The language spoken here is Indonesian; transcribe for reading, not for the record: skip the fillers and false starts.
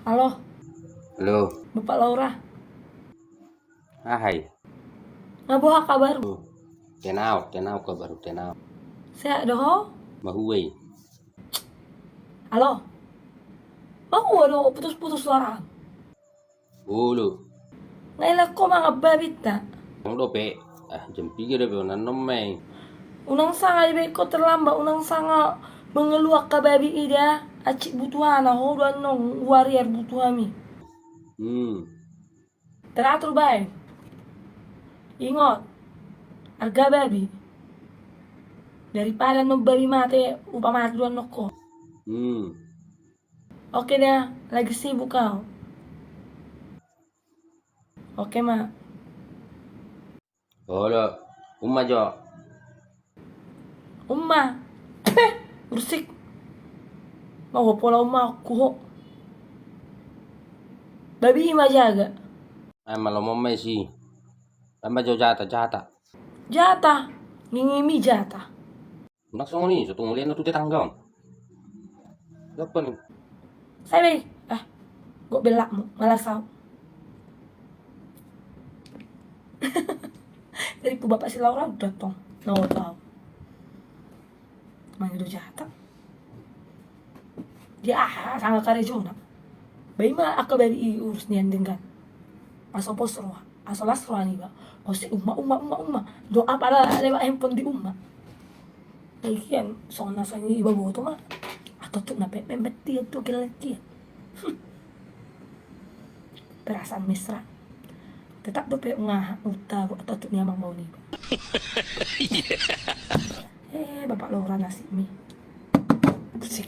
Halo, Halo, Bapak Laura. hai. Ngabuha kabar? Tenau ka baru tenau. Saya doho. Mahuway. Halo. Mau waduh putus-putus suara. Hulu. Ngaila ko mga babit na. Ang dope. Jam 3 dope nanom may. Unang sanga ibe ko terlambat. Unang sanga mengeluak ka babi ida. Acik butuhan ho doan nong warrior butuhami. Teratur baik. Ingat. Harga babi. Daripada no babi mati upamati doan noko. Oke dah, lagi sibuk kau. Oke mak. Holo. Umma jo. Umma. Bersik. Mau pola umma aku ho. Babi ima jaga. Ay malomom may si. Tamba jo jata. Jatah. Ngingimi jatah. Naksong ni, so tungulin na tuti tanggaw. Dapat ni. Saya gua belakmu, malas tau. Dari ku bapak si Laura udah tong, tahu. Manggil do jatah. Dia sangat kare jona. Bayi mah aku bayi urus nian dengan. Asal posro, asal lasro ani ba. Osi umma. Doa para lewat handphone di umma. Lagian sona sangi iba boto mah. Atau tuh nape dia tuh kira-kira. Perasaan mesra. Tetap dope ngah uta atau tuh niamang mau nih. Bapak Laura nasi mie. Bersih.